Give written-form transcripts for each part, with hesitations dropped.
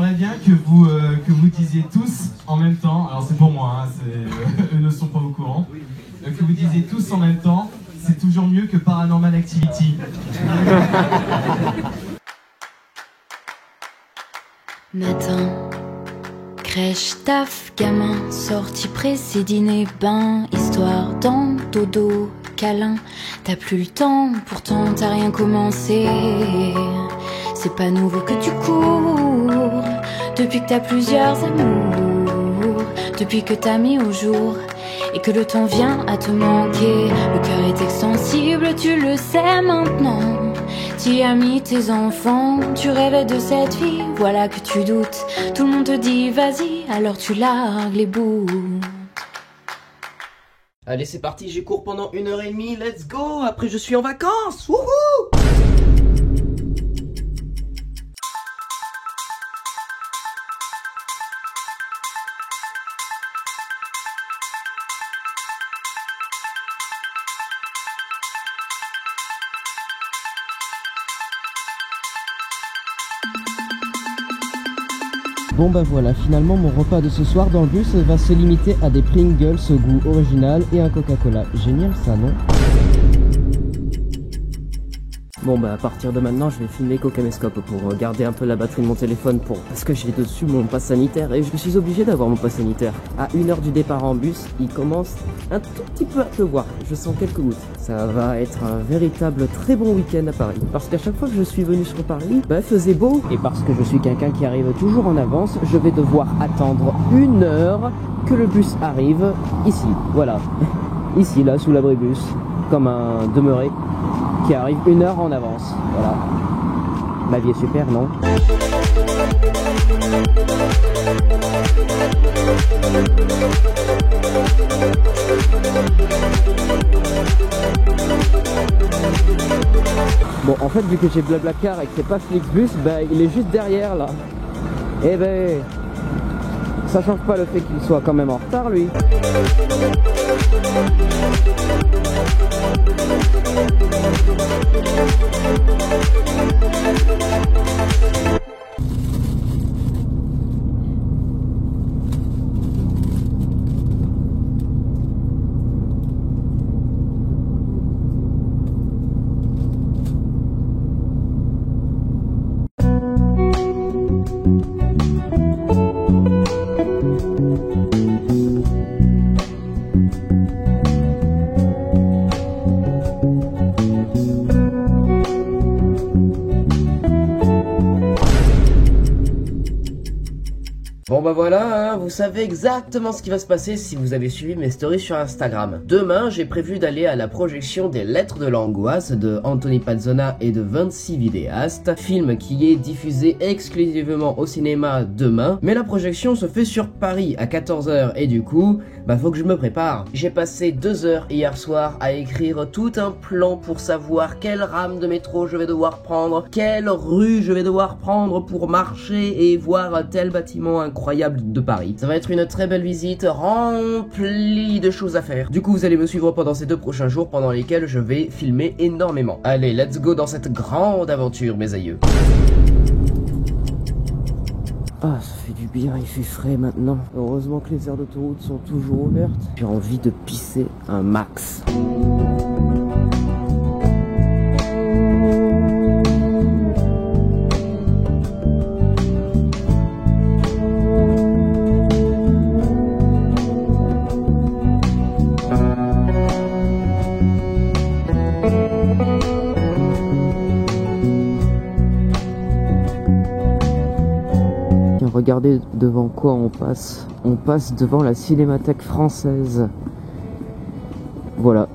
J'aimerais bien que vous disiez tous en même temps, alors c'est pour moi, hein, eux ne sont pas au courant, que vous disiez tous en même temps, c'est toujours mieux que Paranormal Activity. Matin, crèche, taf, gamin, sortie pressée, dîner, bain, histoire, dans, dodo, câlin. T'as plus le temps, pourtant t'as rien commencé. C'est pas nouveau que tu cours, depuis que t'as plusieurs amours, depuis que t'as mis au jour et que le temps vient à te manquer. Le cœur est extensible, tu le sais maintenant. T'y as mis tes enfants, tu rêvais de cette vie, voilà que tu doutes. Tout le monde te dit vas-y, alors tu largues les bouts. Allez, c'est parti, j'ai cours pendant 1h30, let's go. Après je suis en vacances, wouhou. Bon bah voilà, finalement mon repas de ce soir dans le bus va se limiter à des Pringles au goût original et un Coca-Cola. Génial ça, non? Bon bah à partir de maintenant je vais filmer qu'au caméscope pour garder un peu la batterie de mon téléphone parce que j'ai dessus mon pass sanitaire et je suis obligé d'avoir mon pass sanitaire. À 1h du départ en bus, il commence un tout petit peu à pleuvoir, je sens quelques gouttes. Ça va être un véritable très bon week-end à Paris. Parce qu'à chaque fois que je suis venu sur Paris, bah il faisait beau. Et parce que je suis quelqu'un qui arrive toujours en avance, je vais devoir attendre 1 heure que le bus arrive ici, voilà. Ici là sous l'abribus, comme un demeuré qui arrive 1 heure en avance, voilà. Ma vie est super, non? Bon, en fait, vu que j'ai Blablacar et que c'est pas Flixbus, bah il est juste derrière là. Et ben, ça change pas le fait qu'il soit quand même en retard, lui. Bon bah voilà, hein, vous savez exactement ce qui va se passer si vous avez suivi mes stories sur Instagram. Demain, j'ai prévu d'aller à la projection des Lettres de l'Angoisse de Anthony Pazzona et de 26 vidéastes, film qui est diffusé exclusivement au cinéma demain, mais la projection se fait sur Paris à 14h et du coup, bah faut que je me prépare. J'ai passé 2 heures hier soir à écrire tout un plan pour savoir quelle rame de métro je vais devoir prendre, quelle rue je vais devoir prendre pour marcher et voir tel bâtiment incroyable de Paris. Ça va être une très belle visite remplie de choses à faire. Du coup, vous allez me suivre pendant ces 2 prochains jours pendant lesquels je vais filmer énormément. Allez, let's go dans cette grande aventure, mes aïeux. Ah, ça fait du bien, il fait frais maintenant. Heureusement que les aires d'autoroute sont toujours ouvertes. J'ai envie de pisser un max. Regardez devant quoi on passe. On passe devant la Cinémathèque française. Voilà.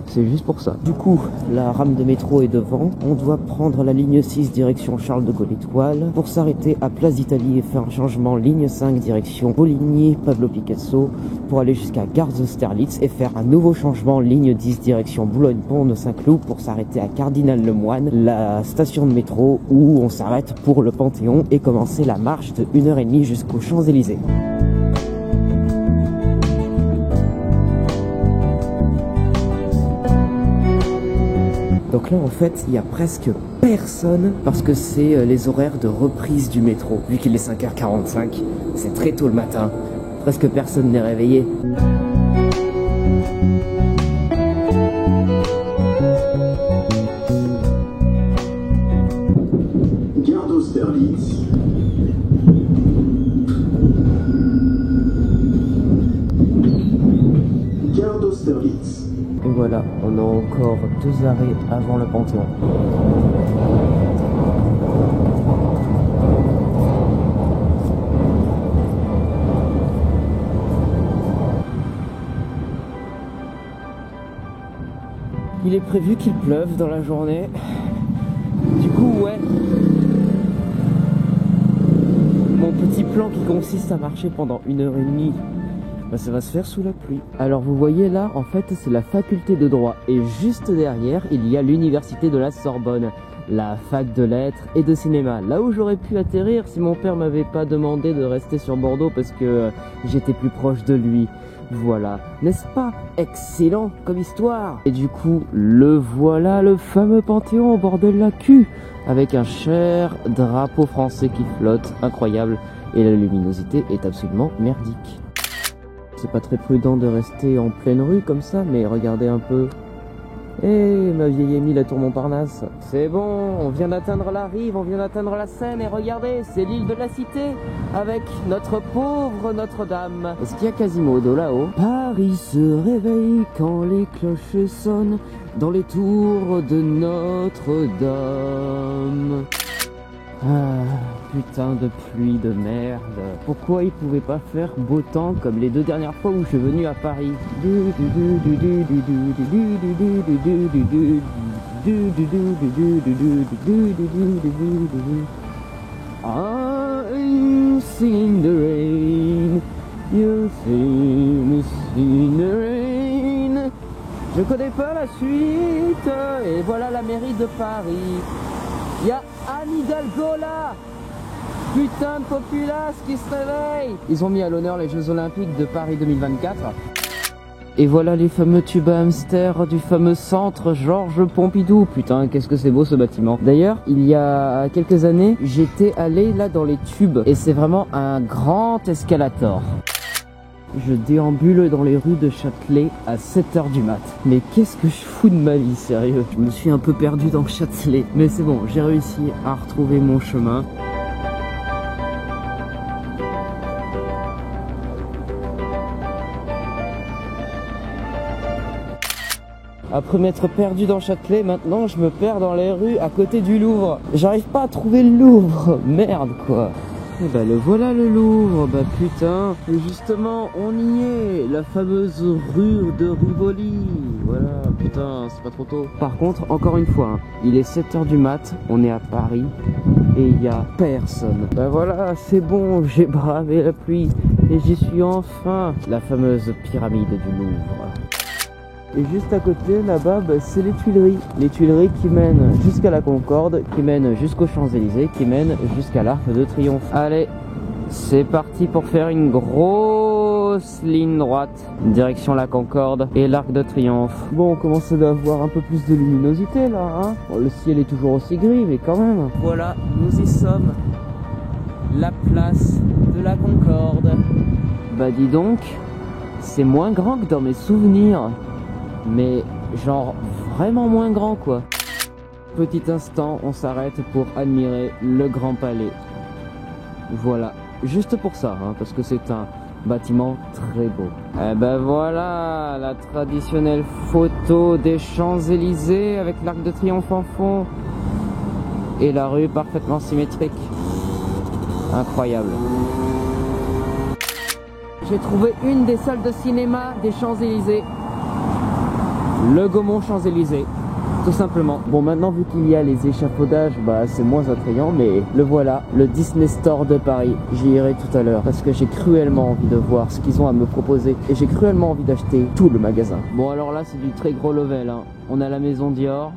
C'est juste pour ça. Du coup, la rame de métro est devant. On doit prendre la ligne 6 direction Charles de Gaulle Étoile pour s'arrêter à Place d'Italie et faire un changement ligne 5 direction Poligny, Pablo Picasso pour aller jusqu'à Gare d'Austerlitz et faire un nouveau changement ligne 10 direction Boulogne-Pont de Saint-Cloud pour s'arrêter à Cardinal-Lemoine, la station de métro où on s'arrête pour le Panthéon et commencer la marche de 1h30 jusqu'aux Champs-Élysées. Donc là en fait il y a presque personne parce que c'est les horaires de reprise du métro. Vu qu'il est 5h45, c'est très tôt le matin, presque personne n'est réveillé. Gare d'Austerlitz. Gare d'Austerlitz. Et voilà, on a encore 2 arrêts avant le Panthéon. Il est prévu qu'il pleuve dans la journée. Du coup, ouais. Mon petit plan qui consiste à marcher pendant 1h30, bah ça va se faire sous la pluie. Alors vous voyez là, en fait c'est la faculté de droit et juste derrière il y a l'université de la Sorbonne, la fac de lettres et de cinéma. Là où j'aurais pu atterrir si mon père m'avait pas demandé de rester sur Bordeaux parce que j'étais plus proche de lui. Voilà, n'est-ce pas excellent comme histoire? Et du coup, le voilà, le fameux Panthéon au bord de la Q, avec un cher drapeau français qui flotte, incroyable, et la luminosité est absolument merdique. C'est pas très prudent de rester en pleine rue comme ça, mais regardez un peu. Eh, ma vieille amie, la tour Montparnasse. C'est bon, on vient d'atteindre la rive, on vient d'atteindre la Seine, et regardez, c'est l'île de la Cité, avec notre pauvre Notre-Dame. Est-ce qu'il y a Quasimodo là-haut? Paris se réveille quand les cloches sonnent dans les tours de Notre-Dame. Ah, putain de pluie de merde. Pourquoi il pouvait pas faire beau temps comme les 2 dernières fois où je suis venu à Paris? I'm singing the rain, you sing the rain. Je connais pas la suite. Et voilà la mairie de Paris. Il y a Anne Hidalgo là. Putain de populace qui se réveille. Ils ont mis à l'honneur les Jeux Olympiques de Paris 2024. Et voilà les fameux tubes à hamster du fameux centre Georges Pompidou. Putain, qu'est-ce que c'est beau ce bâtiment. D'ailleurs, il y a quelques années, j'étais allé là dans les tubes. Et c'est vraiment un grand escalator. Je déambule dans les rues de Châtelet à 7h du mat. Mais qu'est-ce que je fous de ma vie, sérieux? Je me suis un peu perdu dans Châtelet. Mais c'est bon, j'ai réussi à retrouver mon chemin. Après m'être perdu dans Châtelet, maintenant je me perds dans les rues à côté du Louvre. J'arrive pas à trouver le Louvre. Merde quoi. Et bah le voilà le Louvre, bah putain. Et justement, on y est, la fameuse rue de Rivoli. Voilà, putain, c'est pas trop tôt. Par contre, encore une fois, hein, il est 7h du mat, on est à Paris et il y a personne. Bah voilà, c'est bon, j'ai bravé la pluie et j'y suis enfin. La fameuse pyramide du Louvre. Et juste à côté, là-bas, bah, c'est les Tuileries. Les Tuileries qui mènent jusqu'à la Concorde, qui mènent jusqu'aux Champs-Élysées, qui mènent jusqu'à l'Arc de Triomphe. Allez, c'est parti pour faire une grosse ligne droite, direction la Concorde et l'Arc de Triomphe. Bon, on commence à avoir un peu plus de luminosité là, hein. Bon, le ciel est toujours aussi gris, mais quand même. Voilà, nous y sommes. La place de la Concorde. Bah dis donc, c'est moins grand que dans mes souvenirs. Mais genre vraiment moins grand quoi. Petit instant, on s'arrête pour admirer le Grand Palais. Voilà, juste pour ça, hein, parce que c'est un bâtiment très beau. Et ben voilà, la traditionnelle photo des Champs-Élysées avec l'Arc de Triomphe en fond. Et la rue parfaitement symétrique. Incroyable. J'ai trouvé une des salles de cinéma des Champs-Élysées. Le Gaumont Champs-Élysées, tout simplement. Bon, maintenant vu qu'il y a les échafaudages, bah c'est moins attrayant, mais le voilà, le Disney Store de Paris. J'y irai tout à l'heure parce que j'ai cruellement envie de voir ce qu'ils ont à me proposer et j'ai cruellement envie d'acheter tout le magasin. Bon, alors là c'est du très gros level, hein. On a la maison Dior,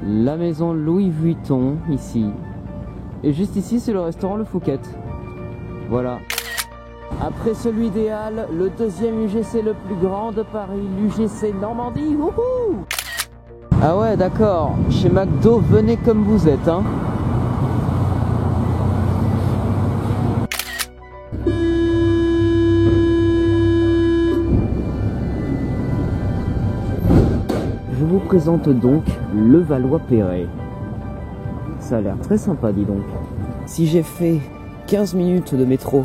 la maison Louis Vuitton ici, et juste ici c'est le restaurant Le Fouquet. Voilà. Après celui des Halles, le deuxième UGC le plus grand de Paris, l'UGC Normandie. Wouhou! Ah ouais, d'accord. Chez McDo, venez comme vous êtes, hein. Je vous présente donc Levallois-Perret. Ça a l'air très sympa, dis donc. Si j'ai fait 15 minutes de métro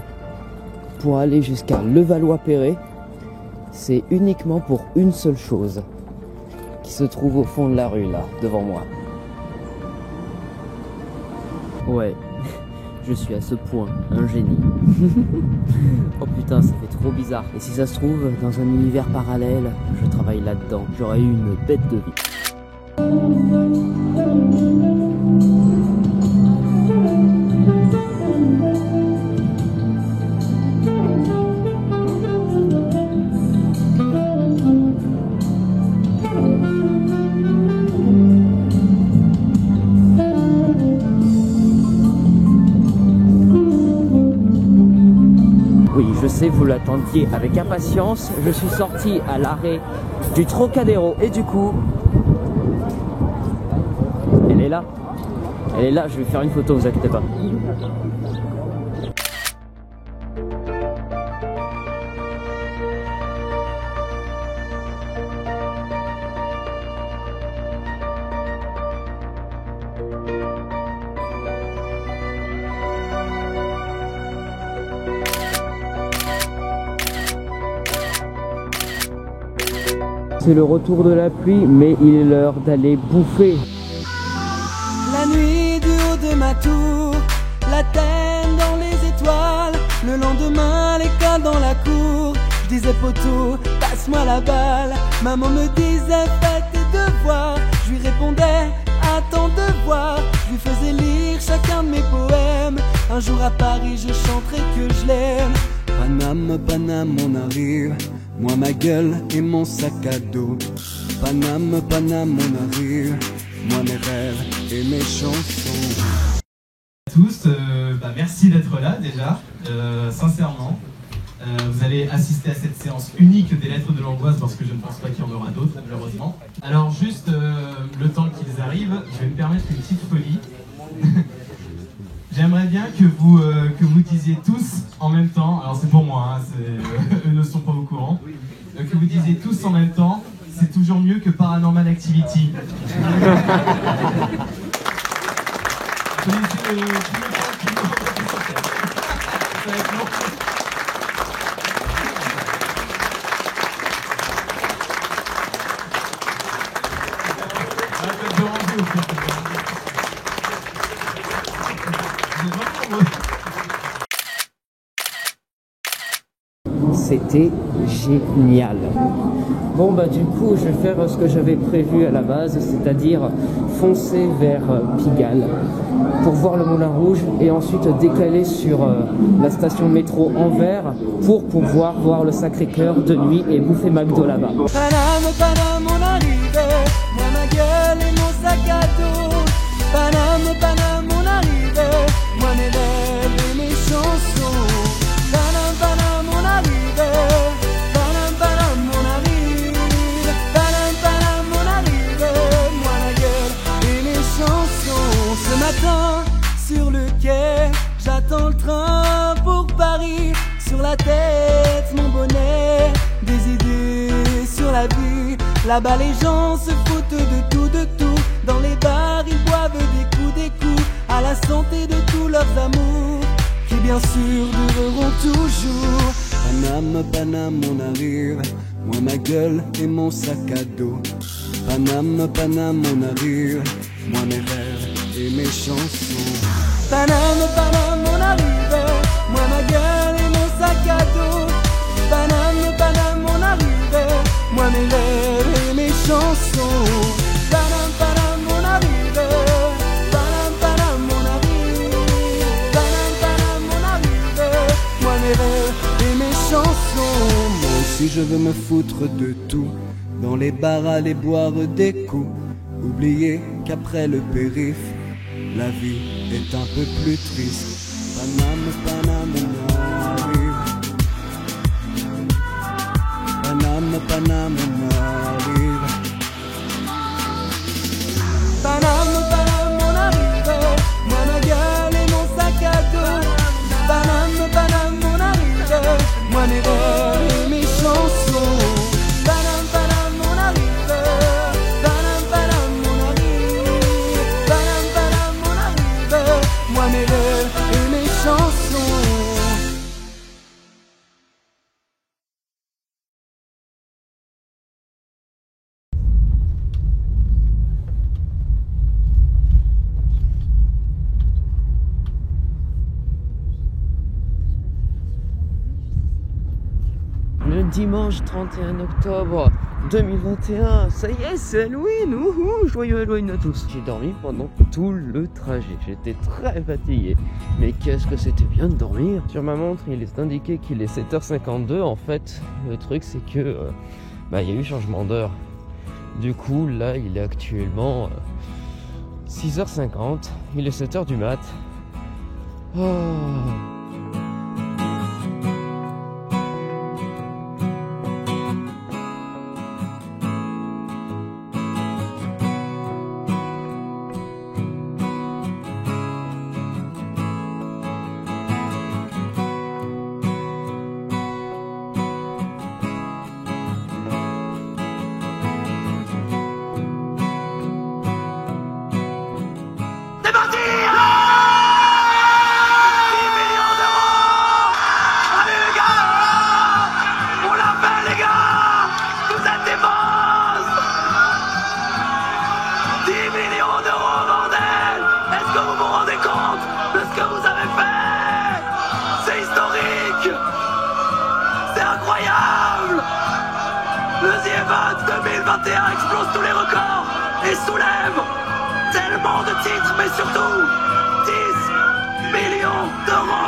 pour aller jusqu'à Levallois-Perret, c'est uniquement pour une seule chose, qui se trouve au fond de la rue, là, devant moi. Ouais, je suis à ce point un génie. Oh putain, ça fait trop bizarre. Et si ça se trouve, dans un univers parallèle, je travaille là-dedans. J'aurais eu une bête de vie. Oui, je sais, vous l'attendiez avec impatience. Je suis sorti à l'arrêt du Trocadéro et du coup, elle est là. Elle est là, je vais faire une photo, vous inquiétez pas. C'est le retour de la pluie, mais il est l'heure d'aller bouffer. La nuit du haut de ma tour, la tête dans les étoiles. Le lendemain, l'école dans la cour. Je disais poteau, passe-moi la balle. Maman me disait fais tes devoirs. Je lui répondais attends de voir. Je lui faisais lire chacun de mes poèmes. Un jour à Paris, je chanterai que je l'aime. Paname, Paname, on arrive. Moi ma gueule et mon sac à dos. Paname, Paname, on arrive. Moi mes rêves et mes chansons. À tous, merci d'être là déjà, sincèrement. Vous allez assister à cette séance unique des lettres de l'angoisse parce que je ne pense pas qu'il y en aura d'autres malheureusement. Alors juste le temps qu'ils arrivent, je vais me permettre une petite folie. J'aimerais bien que vous disiez tous en même temps, alors c'est pour moi, hein, eux ne sont pas au courant, que vous disiez tous en même temps, c'est toujours mieux que Paranormal Activity. C'était génial. Bon bah du coup je vais faire ce que j'avais prévu à la base, c'est-à-dire foncer vers Pigalle pour voir le Moulin Rouge et ensuite décaler sur la station métro Anvers pour pouvoir voir le Sacré-Cœur de nuit et bouffer McDo là-bas. Paname, Paname, on arrive. Moi ma gueule et mon sac à dos. Paname, Paname, on arrive. Moi mes rêves et mes chansons. Paname, Paname, on arrive. Paname, Paname, on arrive. Paname, Paname, on arrive. Moi ma gueule et mes chansons. Ce matin, sur le quai, j'attends le train pour Paris. Sur la tête, mon bonnet, des idées sur la vie. Là-bas les gens se foutent de tout, de tout. Dans les bars ils boivent des coups à la santé de tous leurs amours qui bien sûr dureront toujours. Paname, Paname, on arrive. Moi ma gueule et mon sac à dos. Paname, Paname, on arrive. Moi mes rêves et mes chansons. Paname, Paname, on arrive. Moi ma gueule et mon sac à dos. Paname, Paname, on arrive. Moi mes rêves et mes chansons. Paname, Paname, on arrive. Paname, Paname, on arrive. Paname, Paname, on arrive. Moi mes rêves et mes chansons. Moi aussi je veux me foutre de tout. Dans les bars aller boire des coups. Oublier qu'après le périph', la vie est un peu plus triste. Paname, Paname, on arrive. Paname, Paname, on arrive. le dimanche 31 octobre 2021. Ça y est, c'est Halloween. Joyeux Halloween à tous. J'ai dormi pendant tout le trajet. J'étais très fatigué. Mais qu'est-ce que c'était bien de dormir. Sur ma montre, il est indiqué qu'il est 7h52. En fait, le truc, c'est que il y a eu changement d'heure. Du coup, là, il est actuellement 6h50. Il est 7h du mat. Oh. Le The Event 2021 explose tous les records et soulève tellement de titres, mais surtout 10 millions d'euros.